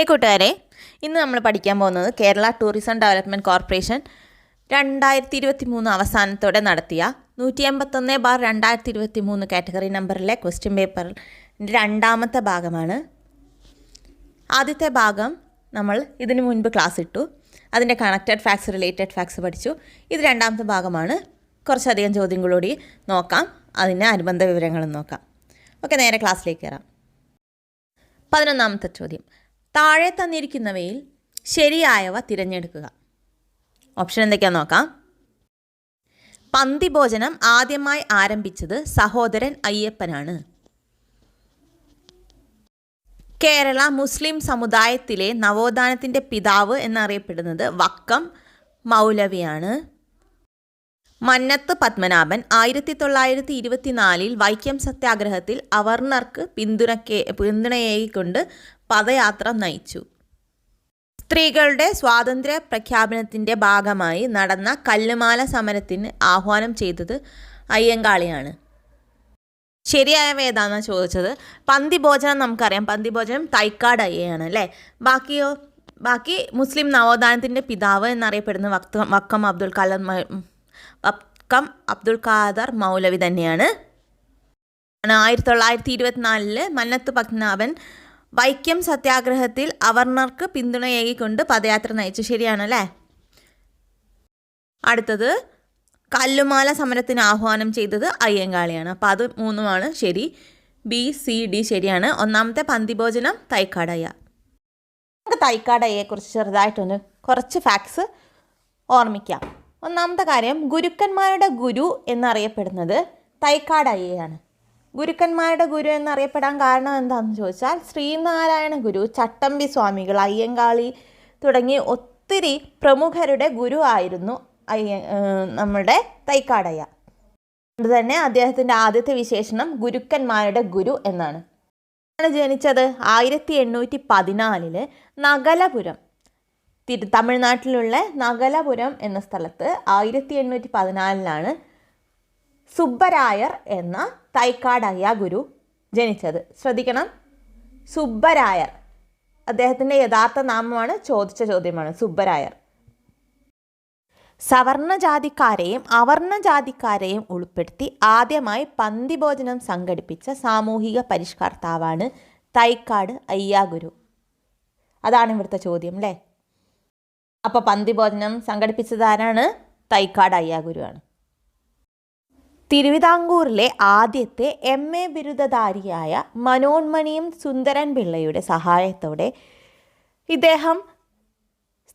കൂട്ടുകാരെ, ഇന്ന് നമ്മൾ പഠിക്കാൻ പോകുന്നത് കേരള ടൂറിസം ഡെവലപ്മെൻറ്റ് കോർപ്പറേഷൻ 2023 അവസാനത്തോടെ നടത്തിയ 181/2023 കാറ്റഗറി നമ്പറിലെ ക്വസ്റ്റ്യൻ പേപ്പറിൻ്റെ രണ്ടാമത്തെ ഭാഗമാണ്. ആദ്യത്തെ ഭാഗം നമ്മൾ ഇതിനു മുൻപ് ക്ലാസ് ഇട്ടു. അതിൻ്റെ കണക്റ്റഡ് ഫാക്ട്സ്, റിലേറ്റഡ് ഫാക്ട്സ് പഠിച്ചു. ഇത് രണ്ടാമത്തെ ഭാഗമാണ്. കുറച്ചധികം ചോദ്യങ്ങളൂടി നോക്കാം, അതിന് അനുബന്ധ വിവരങ്ങളും നോക്കാം. ഓക്കെ, നേരെ ക്ലാസ്സിലേക്ക് കയറാം. 11ാമത്തെ ചോദ്യം: താഴെ തന്നിരിക്കുന്നവയിൽ ശരിയായവ തിരഞ്ഞെടുക്കുക. ഓപ്ഷൻ എന്തൊക്കെയാണെന്ന് നോക്കാം. പന്തിഭോജനം ആദ്യമായി ആരംഭിച്ചത് സഹോദരൻ അയ്യപ്പനാണ്. കേരള മുസ്ലിം സമുദായത്തിലെ നവോത്ഥാനത്തിൻ്റെ പിതാവ് എന്നറിയപ്പെടുന്നത് വക്കം മൗലവിയാണ്. മന്നത്ത് പത്മനാഭൻ 1924 വൈക്കം സത്യാഗ്രഹത്തിൽ അവർണർക്ക് പിന്തുണയേകിക്കൊണ്ട് പദയാത്ര നയിച്ചു. സ്ത്രീകളുടെ സ്വാതന്ത്ര്യ പ്രഖ്യാപനത്തിൻ്റെ ഭാഗമായി നടന്ന കല്ലുമാല സമരത്തിന് ആഹ്വാനം ചെയ്തത് അയ്യങ്കാളിയാണ്. ശരിയായവ ഏതാണെന്നാണ് ചോദിച്ചത്. പന്തിഭോജനം നമുക്കറിയാം, പന്തിഭോജനം തൈക്കാട് അയ്യയാണ് അല്ലേ. ബാക്കി മുസ്ലിം നവോത്ഥാനത്തിൻ്റെ പിതാവ് എന്നറിയപ്പെടുന്ന വക്കം അബ്ദുൽ ഖാദർ മൗലവി തന്നെയാണ്. 1924 മന്നത്ത് പത്മനാഭൻ വൈക്കം സത്യാഗ്രഹത്തിൽ അവർണർക്ക് പിന്തുണയേകിക്കൊണ്ട് പദയാത്ര നയിച്ചു. ശരിയാണല്ലേ. അടുത്തത് കല്ലുമാല സമരത്തിന് ആഹ്വാനം ചെയ്തത് അയ്യങ്കാളിയാണ്. അപ്പോൾ അത് മൂന്നുമാണ് ശരി. BCD ശരിയാണ്. ഒന്നാമത്തെ പന്തിഭോജനം തൈക്കാടയ്യ. നമുക്ക് തൈക്കാടയ്യയെക്കുറിച്ച് ചെറുതായിട്ടൊന്ന് കുറച്ച് ഫാക്ട്സ് ഓർമ്മിക്കാം. ഒന്നാമത്തെ കാര്യം, ഗുരുക്കന്മാരുടെ ഗുരു എന്നറിയപ്പെടുന്നത് തൈക്കാടയ്യയാണ്. ഗുരുക്കന്മാരുടെ ഗുരു എന്നറിയപ്പെടാൻ കാരണം എന്താണെന്ന് ചോദിച്ചാൽ ശ്രീനാരായണ ഗുരു, ചട്ടമ്പി സ്വാമികൾ, അയ്യങ്കാളി തുടങ്ങി ഒത്തിരി പ്രമുഖരുടെ ഗുരു ആയിരുന്നു നമ്മുടെ തൈക്കാടയ്യ. അതുകൊണ്ട് തന്നെ അദ്ദേഹത്തിൻ്റെ ആദ്യത്തെ വിശേഷണം ഗുരുക്കന്മാരുടെ ഗുരു എന്നാണ്. ജനിച്ചത് 1814 നഗലപുരം, തമിഴ്നാട്ടിലുള്ള നഗലപുരം എന്ന സ്ഥലത്ത് 1814 സുബ്ബരായർ എന്ന തൈക്കാടയ്യ ഗുരു ജനിച്ചത്. ശ്രദ്ധിക്കണം, സുബ്ബരായർ അദ്ദേഹത്തിൻ്റെ യഥാർത്ഥ നാമമാണ്. ചോദിച്ച ചോദ്യമാണ് സുബ്ബരായർ. സവർണജാതിക്കാരെയും അവർണജാതിക്കാരെയും ഉൾപ്പെടുത്തി ആദ്യമായി പന്തിഭോജനം സംഘടിപ്പിച്ച സാമൂഹിക പരിഷ്കർത്താവാണ് തൈക്കാട് അയ്യ ഗുരു. അതാണ് ഇവിടുത്തെ ചോദ്യം അല്ലേ. അപ്പോൾ പന്തിഭോജനം സംഘടിപ്പിച്ചത് ആരാണ്? തൈക്കാട് അയ്യ ഗുരുവാണ്. തിരുവിതാംകൂറിലെ ആദ്യത്തെ MA ബിരുദധാരിയായ മനോന്മണിയും സുന്ദരൻ പിള്ളയുടെ സഹായത്തോടെ ഇദ്ദേഹം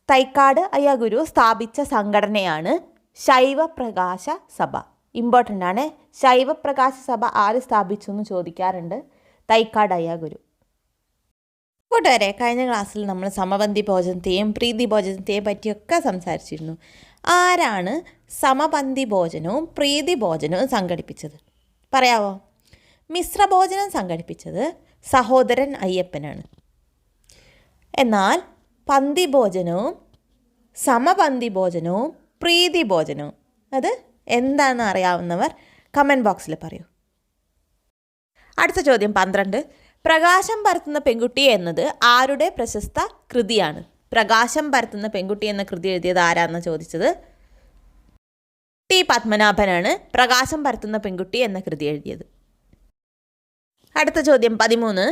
തൈക്കാട് അയ്യ ഗുരു സ്ഥാപിച്ച സംഘടനയാണ് ശൈവപ്രകാശ സഭ. ഇമ്പോർട്ടൻ്റ് ആണ്. ശൈവപ്രകാശ സഭ ആര് സ്ഥാപിച്ചു എന്ന് ചോദിക്കാറുണ്ട്. തൈക്കാട് അയ്യ ഗുരു. കൂട്ടുകാരെ, കഴിഞ്ഞ ക്ലാസ്സിൽ നമ്മൾ സമപന്തി ഭോജനത്തെയും പ്രീതി ഭോജനത്തെയും പറ്റിയൊക്കെ സംസാരിച്ചിരുന്നു. ആരാണ് സമപന്തി ഭോജനവും പ്രീതി ഭോജനവും സംഘടിപ്പിച്ചത്? പറയാവോ? മിശ്രഭോജനം സംഘടിപ്പിച്ചത് സഹോദരൻ അയ്യപ്പനാണ്. എന്നാൽ പന്തി ഭോജനവും സമപന്തി ഭോജനവും പ്രീതി ഭോജനവും അത് എന്താണെന്ന് അറിയാവുന്നവർ കമൻറ്റ് ബോക്സിൽ പറയൂ. അടുത്ത ചോദ്യം 12. പ്രകാശം പരത്തുന്ന പെൺകുട്ടി എന്നത് ആരുടെ പ്രശസ്ത കൃതിയാണ്? പ്രകാശം പരത്തുന്ന പെൺകുട്ടി എന്ന കൃതി എഴുതിയത് ആരാണെന്ന് ചോദിച്ചത് T. പത്മനാഭനാണ് പ്രകാശം പരത്തുന്ന പെൺകുട്ടി എന്ന കൃതി എഴുതിയത്. അടുത്ത ചോദ്യം 13.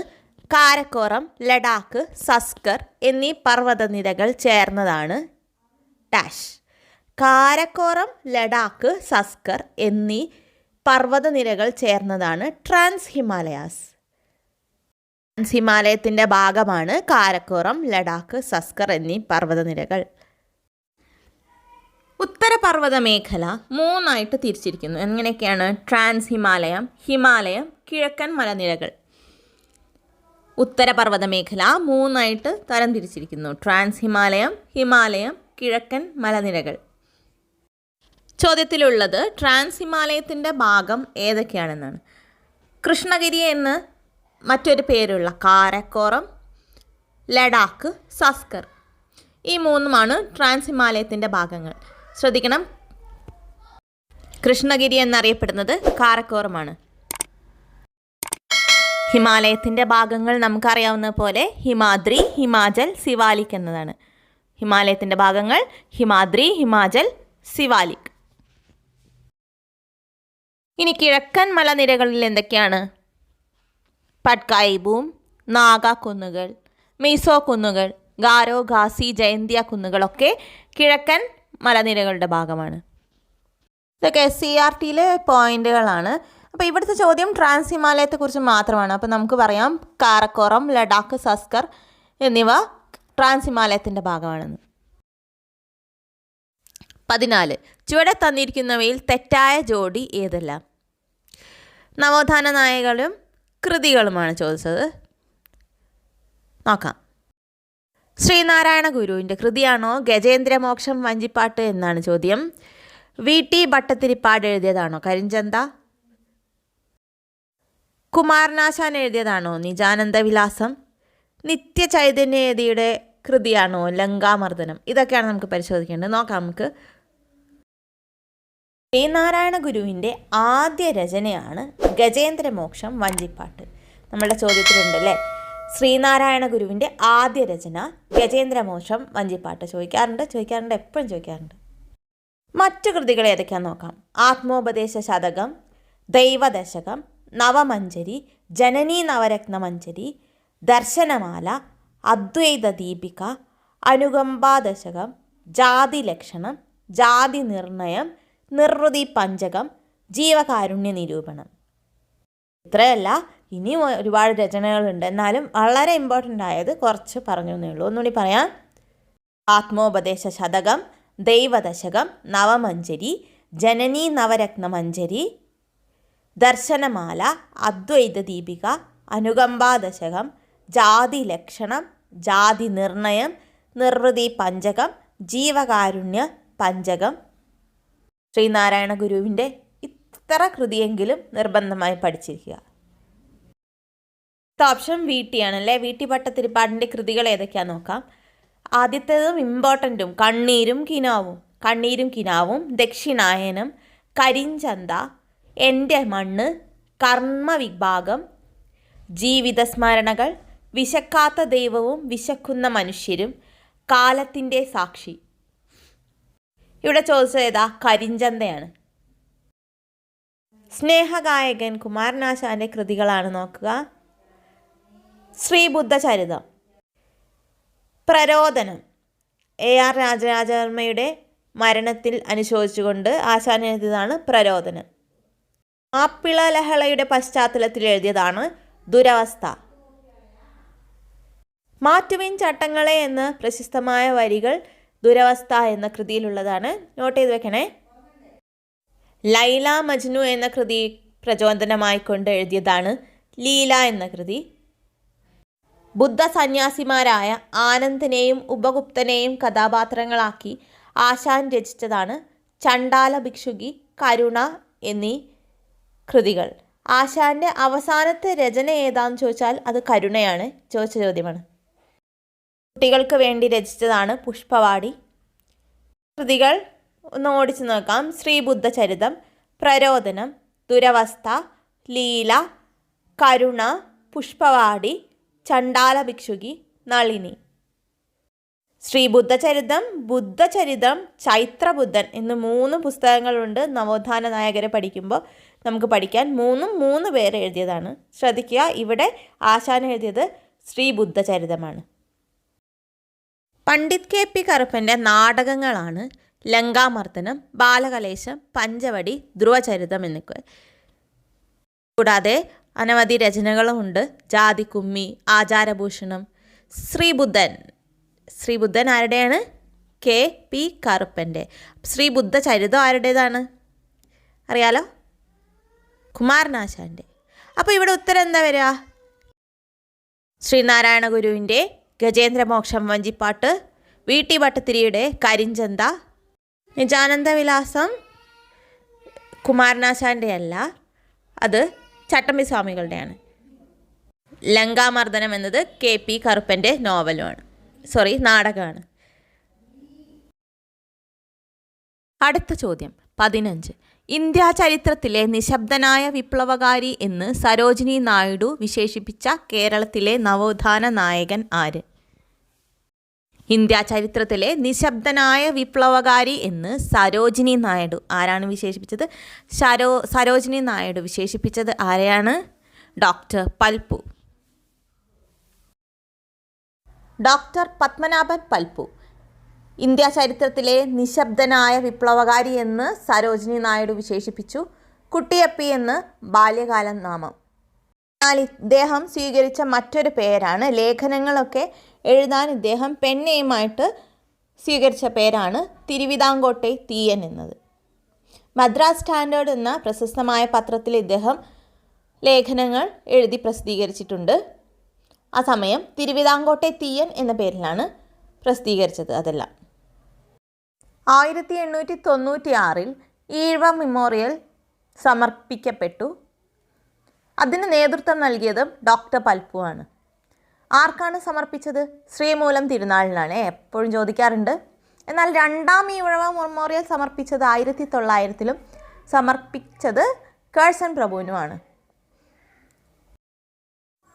കാരക്കോറം, ലഡാക്ക്, സസ്കർ എന്നീ പർവ്വതനിരകൾ ചേർന്നതാണ് ഡാഷ്. കാരക്കോറം, ലഡാക്ക്, സസ്കർ എന്നീ പർവ്വതനിരകൾ ചേർന്നതാണ് ട്രാൻസ് ഹിമാലയാസ്. ഹിമാലയത്തിൻ്റെ ഭാഗമാണ് കാരക്കോറം, ലഡാക്ക്, സസ്കർ എന്നീ പർവ്വതനിരകൾ. ഉത്തരപർവ്വത മേഖല 3ആയിട്ട് തിരിച്ചിരിക്കുന്നു. എങ്ങനെയൊക്കെയാണ്? ട്രാൻസ് ഹിമാലയം, ഹിമാലയം, കിഴക്കൻ മലനിരകൾ. ഉത്തരപർവ്വത മേഖല 3ആയിട്ട് തരം തിരിച്ചിരിക്കുന്നു. ട്രാൻസ് ഹിമാലയം, ഹിമാലയം, കിഴക്കൻ മലനിരകൾ. ചോദ്യത്തിലുള്ളത് ട്രാൻസ് ഹിമാലയത്തിൻ്റെ ഭാഗം ഏതൊക്കെയാണെന്നാണ്. കൃഷ്ണഗിരി എന്ന് മറ്റൊരു പേരുള്ള കാരക്കോറം, ലഡാക്ക്, സസ്കർ, ഈ മൂന്നുമാണ് ട്രാൻസ് ഹിമാലയത്തിൻ്റെ ഭാഗങ്ങൾ. ശ്രദ്ധിക്കണം, കൃഷ്ണഗിരി എന്നറിയപ്പെടുന്നത് കാരക്കോറമാണ്. ഹിമാലയത്തിൻ്റെ ഭാഗങ്ങൾ നമുക്കറിയാവുന്ന പോലെ ഹിമാദ്രി, ഹിമാചൽ, സിവാലിക് എന്നതാണ്. ഹിമാലയത്തിൻ്റെ ഭാഗങ്ങൾ ഹിമാദ്രി, ഹിമാചൽ, സിവാലിക്. ഇനി കിഴക്കൻ മലനിരകളിൽ എന്തൊക്കെയാണ്? പട്കായി ബൂം, നാഗ കുന്നുകൾ, മീസോ കുന്നുകൾ, ഗാരോ, ഖാസി, ജയന്തിയ കുന്നുകളൊക്കെ കിഴക്കൻ മലനിരകളുടെ ഭാഗമാണ്. ഇതൊക്കെ SCERTയിലെ പോയിന്റുകളാണ്. അപ്പോൾ ഇവിടുത്തെ ചോദ്യം ട്രാൻസ് ഹിമാലയത്തെക്കുറിച്ച് മാത്രമാണ്. അപ്പോൾ നമുക്ക് പറയാം കാരക്കോറം, ലഡാക്ക്, സസ്കർ എന്നിവ ട്രാൻസ് ഹിമാലയത്തിൻ്റെ ഭാഗമാണെന്ന്. 14. ചുവടെ തന്നിരിക്കുന്നവയിൽ തെറ്റായ ജോഡി ഏതെല്ലാം? നവോത്ഥാന നായകരും കൃതികളുമാണ് ചോദിച്ചത്. നോക്കാം. ശ്രീനാരായണ ഗുരുവിൻ്റെ കൃതിയാണോ ഗജേന്ദ്രമോക്ഷം വഞ്ചിപ്പാട്ട് എന്നാണ് ചോദ്യം. VT ഭട്ടതിരിപ്പാട് എഴുതിയതാണോ കരിഞ്ചന്ത? കുമാരനാശാൻ എഴുതിയതാണോ നിജാനന്ദ വിലാസം? നിത്യചൈതന്യയതിയുടെ കൃതിയാണോ ലങ്കാമർദ്ദനം? ഇതൊക്കെയാണ് നമുക്ക് പരിശോധിക്കേണ്ടത്. നോക്കാം നമുക്ക്. ശ്രീനാരായണ ഗുരുവിൻ്റെ ആദ്യ രചനയാണ് ഗജേന്ദ്രമോക്ഷം വഞ്ചിപ്പാട്ട്. നമ്മളുടെ ചോദ്യത്തിലുണ്ടല്ലേ, ശ്രീനാരായണ ഗുരുവിൻ്റെ ആദ്യ രചന ഗജേന്ദ്രമോക്ഷം വഞ്ചിപ്പാട്ട്. ചോദിക്കാറുണ്ട്, എപ്പോഴും ചോദിക്കാറുണ്ട്. മറ്റു കൃതികൾ ഏതൊക്കെയാണെന്ന് നോക്കാം. ആത്മോപദേശ ശതകം, ദൈവദശകം, നവമഞ്ജരി, ജനനീ നവരത്നമഞ്ജരി, ദർശനമാല, അദ്വൈത ദീപിക, അനുകമ്പാദശകം, ജാതി ലക്ഷണം, ജാതി നിർണയം, നിർവൃതി പഞ്ചകം, ജീവകാരുണ്യ നിരൂപണം. ഇത്രയല്ല, ഇനി ഒരുപാട് രചനകളുണ്ട്. എന്നാലും വളരെ ഇമ്പോർട്ടൻ്റ് ആയത് കുറച്ച് പറഞ്ഞു എന്നേ ഉള്ളൂ. ഒന്നുകൂടി പറയാം. ആത്മോപദേശ ശതകം, ദൈവദശകം, നവമഞ്ജരി, ജനനീ നവരത്നമഞ്ജരി, ദർശനമാല, അദ്വൈത ദീപിക, അനുകമ്പാദശകം, ജാതി ലക്ഷണം, ജാതി നിർണയം, നിർവൃതി പഞ്ചകം, ജീവകാരുണ്യ പഞ്ചകം. ശ്രീനാരായണ ഗുരുവിൻ്റെ ഇത്ര കൃതിയെങ്കിലും നിർബന്ധമായി പഠിച്ചിരിക്കുക. ഓപ്ഷൻ VT ആണല്ലേ. VT ഭട്ടതിരിപ്പാടിൻ്റെ കൃതികൾ ഏതൊക്കെയാണെന്ന് നോക്കാം. ആദ്യത്തേതും ഇമ്പോർട്ടൻറ്റും കണ്ണീരും കിനാവും, ദക്ഷിണായനം, കരിഞ്ചന്ത, എൻ്റെ മണ്ണ്, കർമ്മവിഭാഗം, ജീവിത സ്മരണകൾ, വിശക്കാത്ത ദൈവവും വിശക്കുന്ന മനുഷ്യരും, കാലത്തിൻ്റെ സാക്ഷി. ഇവിടെ ചോദിച്ചത് ഏതാ? കരിഞ്ചന്തയാണ്. സ്നേഹഗായകൻ കുമാരനാശാൻ്റെ കൃതികളാണ് നോക്കുക. ശ്രീബുദ്ധചരിതം, പ്രരോദനം, AR രാജരാജവർമ്മയുടെ മരണത്തിൽ അനുശോചിച്ചുകൊണ്ട് ആശാൻ എഴുതിയതാണ് പ്രരോദനം. മാപ്പിള ലഹളയുടെ പശ്ചാത്തലത്തിൽ എഴുതിയതാണ് ദുരവസ്ഥ. മാറ്റുവിൻ ചട്ടങ്ങളെ എന്ന പ്രശസ്തമായ വരികൾ ദുരവസ്ഥ എന്ന കൃതിയിലുള്ളതാണ്. നോട്ട് ചെയ്ത് വെക്കണേ. ലൈല മജ്നു എന്ന കൃതി പ്രചോദനമായിക്കൊണ്ട് എഴുതിയതാണ് ലീല എന്ന കൃതി. ബുദ്ധ സന്യാസിമാരായ ആനന്ദനെയും ഉപഗുപ്തനെയും കഥാപാത്രങ്ങളാക്കി ആശാൻ രചിച്ചതാണ് ചണ്ഡാല ഭിക്ഷുകി, കരുണ എന്നീ കൃതികൾ. ആശാൻ്റെ അവസാനത്തെ രചന ഏതാണെന്ന് ചോദിച്ചാൽ അത് കരുണയാണ്. ചോദിച്ച ചോദ്യമാണ്. കുട്ടികൾക്ക് വേണ്ടി രചിച്ചതാണ് പുഷ്പവാടി. കൃതികൾ ഒന്ന് ഓടിച്ചു നോക്കാം. ശ്രീബുദ്ധചരിതം, പ്രരോദനം, ദുരവസ്ഥ, ലീല, കരുണ, പുഷ്പവാടി, ചണ്ഡാല ഭിക്ഷുകി, നളിനി. ശ്രീബുദ്ധചരിതം, ബുദ്ധചരിതം, ചൈത്രബുദ്ധൻ എന്ന് 3 പുസ്തകങ്ങളുണ്ട്. നവോത്ഥാന നായകരെ പഠിക്കുമ്പോൾ നമുക്ക് പഠിക്കാൻ 3 പേര് എഴുതിയതാണ്. ശ്രദ്ധിക്കുക, ഇവിടെ ആശാൻ എഴുതിയത് ശ്രീബുദ്ധചരിതമാണ്. പണ്ഡിറ്റ് KP കറുപ്പൻ്റെ നാടകങ്ങളാണ് ലങ്കാമർദ്ദനം, ബാലകലേശം, പഞ്ചവടി, ധ്രുവചരിതം എന്നിവ. കൂടാതെ അനവധി രചനകളുമുണ്ട്. ജാതിക്കുമ്മി, ആചാരഭൂഷണം, ശ്രീബുദ്ധൻ ആരുടെയാണ്? KP കറുപ്പൻ്റെ. ശ്രീബുദ്ധചരിതം ആരുടേതാണ്? അറിയാലോ, കുമാരനാശാൻ്റെ. അപ്പോൾ ഇവിടെ ഉത്തരം എന്താ വരിക? ശ്രീനാരായണ ഗുരുവിൻ്റെ ഗജേന്ദ്രമോക്ഷം വഞ്ചിപ്പാട്ട്, VT ഭട്ടതിരിയുടെ കരിഞ്ചന്ത, നിജാനന്ദ വിലാസം കുമാരനാശാൻ്റെ അല്ല, അത് ചട്ടമ്പി സ്വാമികളുടെയാണ്. ലങ്കാമർദ്ദനം എന്നത് KP കറുപ്പൻ്റെ നാടകമാണ്. അടുത്ത ചോദ്യം 15. ഇന്ത്യാ ചരിത്രത്തിലെ നിശബ്ദനായ വിപ്ലവകാരി എന്ന് സരോജിനി നായിഡു വിശേഷിപ്പിച്ച കേരളത്തിലെ നവോത്ഥാന നായകൻ ആര്? ഇന്ത്യാ ചരിത്രത്തിലെ നിശബ്ദനായ വിപ്ലവകാരി എന്ന് സരോജിനി നായിഡു ആരാണ് വിശേഷിപ്പിച്ചത്? സരോജിനി നായിഡു വിശേഷിപ്പിച്ചത് ആരെയാണ്? Doctor Palpu. Doctor Padmanabhan Palpu India ചരിത്രത്തിലെ നിശബ്ദനായ വിപ്ലവകാരി എന്ന് സരോജിനി നായിഡു വിശേഷിപ്പിച്ചു. കുട്ടിയപ്പി എന്ന് ബാല്യകാല നാമം. എന്നാൽ ഇദ്ദേഹം സ്വീകരിച്ച മറ്റൊരു പേരാണ്, ലേഖനങ്ങളൊക്കെ എഴുതാൻ ഇദ്ദേഹം പെൻ നെയിമായിട്ട് സ്വീകരിച്ച പേരാണ് തിരുവിതാംകോട്ടെ തീയൻ എന്നത്. മദ്രാസ് സ്റ്റാൻഡേർഡ് എന്ന പ്രശസ്തമായ പത്രത്തിൽ ഇദ്ദേഹം ലേഖനങ്ങൾ എഴുതി പ്രസിദ്ധീകരിച്ചിട്ടുണ്ട്. ആ സമയം തിരുവിതാംകോട്ടെ തീയൻ എന്ന പേരിലാണ് പ്രസിദ്ധീകരിച്ചത്. അതെല്ലാം 1896 ഈഴവ മെമ്മോറിയൽ സമർപ്പിക്കപ്പെട്ടു. അതിന് നേതൃത്വം നൽകിയതും ഡോക്ടർ പൽപു ആണ്. ആർക്കാണ് സമർപ്പിച്ചത്? ശ്രീമൂലം തിരുനാളിനാണ്. എപ്പോഴും ചോദിക്കാറുണ്ട്. എന്നാൽ രണ്ടാം ഈഴവ മെമ്മോറിയൽ സമർപ്പിച്ചത് 1900 സമർപ്പിച്ചത് കേഴ്സൺ പ്രഭുവിനുമാണ്.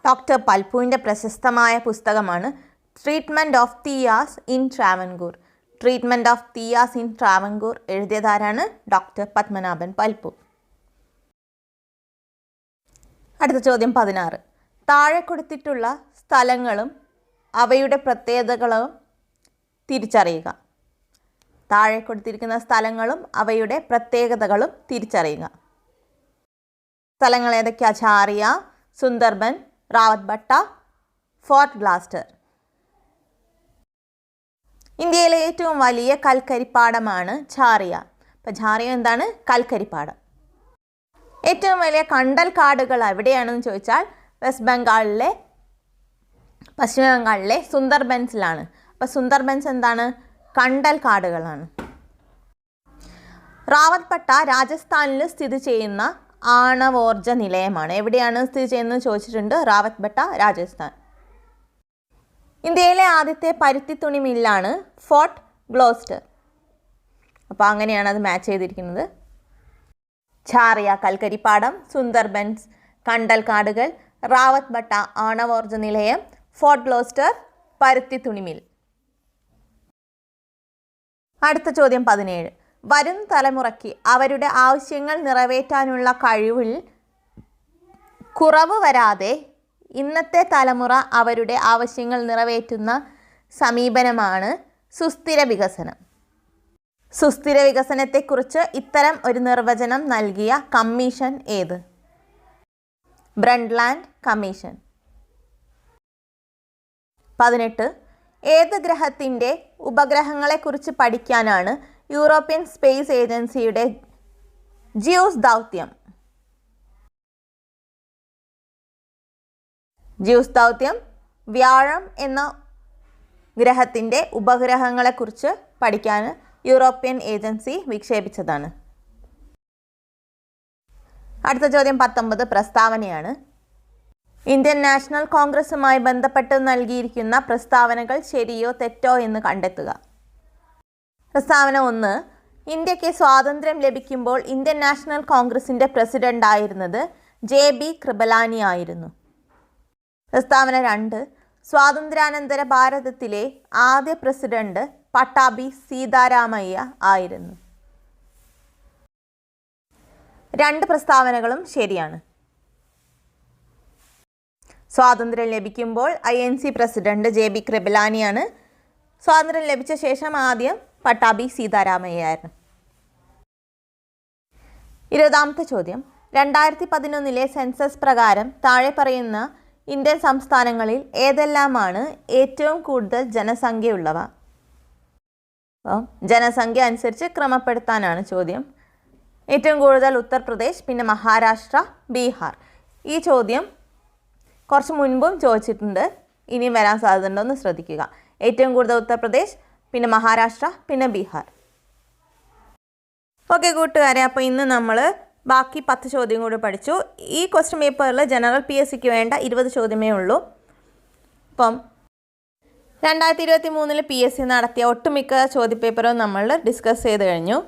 ഡോക്ടർ പൽപുവിൻ്റെ പ്രശസ്തമായ പുസ്തകമാണ് treatment of Thiyyas in Travancore. Treatment of Thiyyas in Travancore എഴുതിയതാരാണ്? ഡോക്ടർ പത്മനാഭൻ പൽപു. അടുത്ത ചോദ്യം 16. താഴെ കൊടുത്തിട്ടുള്ള സ്ഥലങ്ങളും അവയുടെ പ്രത്യേകതകളും തിരിച്ചറിയുക. താഴെ കൊടുത്തിരിക്കുന്ന സ്ഥലങ്ങളും അവയുടെ പ്രത്യേകതകളും തിരിച്ചറിയുക. സ്ഥലങ്ങൾ ഏതൊക്കെയാണ്? ഝാറിയ, സുന്ദർബൻ, റാവത്ബട്ട, ഫോർട്ട് ഗ്ലാസ്റ്റർ. ഇന്ത്യയിലെ ഏറ്റവും വലിയ കൽക്കരിപ്പാടമാണ് ഝാറിയ. അപ്പോൾ ഝാറിയ എന്താണ്? കൽക്കരിപ്പാടം. ഏറ്റവും വലിയ കണ്ടൽ കാടുകൾ എവിടെയാണെന്ന് ചോദിച്ചാൽ പശ്ചിമ ബംഗാളിലെ സുന്ദർബൻസിലാണ്. അപ്പോൾ സുന്ദർബൻസ് എന്താണ്? കണ്ടൽ കാടുകളാണ്. റാവത്ബട്ട രാജസ്ഥാനിൽ സ്ഥിതി ചെയ്യുന്ന ആണവോർജ നിലയമാണ്. എവിടെയാണ് സ്ഥിതി ചെയ്യുന്നത് ചോദിച്ചിട്ടുണ്ട്. റാവത്ബട്ട, രാജസ്ഥാൻ. ഇന്ത്യയിലെ ആദ്യത്തെ പരുത്തി തുണി മില്ലാണ് ഫോർട്ട് ഗ്ലോസ്റ്റർ. അപ്പോൾ അങ്ങനെയാണ് അത് മാച്ച് ചെയ്തിരിക്കുന്നത്. ഝാറിയ കൽക്കരിപ്പാടം, സുന്ദർബൻസ് കണ്ടൽ കാടുകൾ, റാവത്ബട്ട ആണവോർജ നിലയം, ഫോർട്ട് ഗ്ലോസ്റ്റർ പരുത്തി തുണി മിൽ. അടുത്ത ചോദ്യം 17. വരും തലമുറയ്ക്ക് അവരുടെ ആവശ്യങ്ങൾ നിറവേറ്റാനുള്ള കഴിവിൽ കുറവ് വരാതെ ഇന്നത്തെ തലമുറ അവരുടെ ആവശ്യങ്ങൾ നിറവേറ്റുന്ന സമീപനമാണ് സുസ്ഥിര വികസനം. സുസ്ഥിര വികസനത്തെക്കുറിച്ച് ഇത്തരം ഒരു നിർവചനം നൽകിയ കമ്മീഷൻ ഏത്? ബ്രണ്ട്ലാൻഡ് കമ്മീഷൻ. 18. ഏത് ഗ്രഹത്തിൻ്റെ ഉപഗ്രഹങ്ങളെക്കുറിച്ച് പഠിക്കാനാണ് യൂറോപ്യൻ സ്പേസ് ഏജൻസിയുടെ ജ്യൂസ് ദൗത്യം? ജ്യൂസ് ദൗത്യം വ്യാഴം എന്ന ഗ്രഹത്തിൻ്റെ ഉപഗ്രഹങ്ങളെക്കുറിച്ച് പഠിക്കാൻ യൂറോപ്യൻ ഏജൻസി വിക്ഷേപിച്ചതാണ്. അടുത്ത ചോദ്യം 19 പ്രസ്താവനയാണ്. ഇന്ത്യൻ നാഷണൽ കോൺഗ്രസുമായി ബന്ധപ്പെട്ട് നൽകിയിരിക്കുന്ന പ്രസ്താവനകൾ ശരിയോ തെറ്റോ എന്ന് കണ്ടെത്തുക. പ്രസ്താവന 1. ഇന്ത്യക്ക് സ്വാതന്ത്ര്യം ലഭിക്കുമ്പോൾ ഇന്ത്യൻ നാഷണൽ കോൺഗ്രസിൻ്റെ പ്രസിഡൻ്റായിരുന്നത് JB കൃപലാനി ആയിരുന്നു. പ്രസ്താവന 2. സ്വാതന്ത്ര്യാനന്തര ഭാരതത്തിലെ ആദ്യ പ്രസിഡന്റ് പട്ടാഭി സീതാരാമയ്യ ആയിരുന്നു. രണ്ട് പ്രസ്താവനകളും ശരിയാണ്. സ്വാതന്ത്ര്യം ലഭിക്കുമ്പോൾ INC പ്രസിഡന്റ് JB കൃപലാനിയാണ്. സ്വാതന്ത്ര്യം ലഭിച്ച ശേഷം ആദ്യം പട്ടാഭി സീതാരാമയ്യായിരുന്നു. 20ാമത്തെ ചോദ്യം. 2011 സെൻസസ് പ്രകാരം താഴെ പറയുന്ന ഇന്ത്യൻ സംസ്ഥാനങ്ങളിൽ ഏതെല്ലാമാണ് ഏറ്റവും കൂടുതൽ ജനസംഖ്യയുള്ളവ? അപ്പോൾ ജനസംഖ്യ അനുസരിച്ച് ക്രമപ്പെടുത്താനാണ് ചോദ്യം. ഏറ്റവും കൂടുതൽ ഉത്തർപ്രദേശ്, പിന്നെ മഹാരാഷ്ട്ര, ബീഹാർ. ഈ ചോദ്യം കുറച്ച് മുൻപും ചോദിച്ചിട്ടുണ്ട്, ഇനിയും വരാൻ സാധ്യതയുണ്ടോയെന്ന് ശ്രദ്ധിക്കുക. ഏറ്റവും കൂടുതൽ ഉത്തർപ്രദേശ്, പിന്നെ മഹാരാഷ്ട്ര, പിന്നെ ബീഹാർ. ഓക്കെ കൂട്ടുകാരെ, അപ്പോൾ ഇന്ന് നമ്മൾ ബാക്കി 10 ചോദ്യം കൂടി പഠിച്ചു. ഈ ക്വസ്റ്റ്യൻ പേപ്പറിൽ ജനറൽ PSCക്ക് വേണ്ട 20 ചോദ്യമേ ഉള്ളൂ. അപ്പം 2023 PSC നടത്തിയ ഒട്ടുമിക്ക ചോദ്യപേപ്പറും നമ്മൾ ഡിസ്കസ് ചെയ്ത് കഴിഞ്ഞു.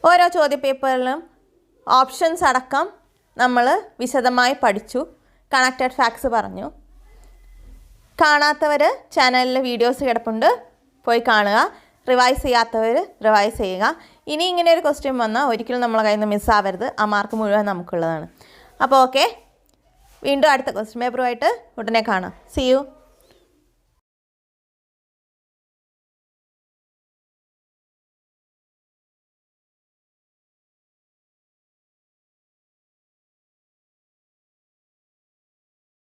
ഓരോ ചോദ്യപേപ്പറിലും ഓപ്ഷൻസ് അടക്കം നമ്മൾ വിശദമായി പഠിച്ചു. കണക്റ്റഡ് ഫാക്ട്സ് പറഞ്ഞു. കാണാത്തവർ ചാനലിൽ വീഡിയോസ് കിടപ്പുണ്ട്, പോയി കാണുക. റിവൈസ് ചെയ്യാത്തവർ റിവൈസ് ചെയ്യുക. ഇനി ഇങ്ങനെ ഒരു ക്വസ്റ്റ്യൻ വന്നാൽ ഒരിക്കലും നമ്മളെ കയ്യിൽ നിന്ന് മിസ്സാവരുത്. ആ മാർക്ക് മുഴുവൻ നമുക്കുള്ളതാണ്. അപ്പോൾ ഓക്കെ, വീണ്ടും അടുത്ത ക്വസ്റ്റ്യൻ പേപ്പറുമായിട്ട് ഉടനെ കാണാം. See U.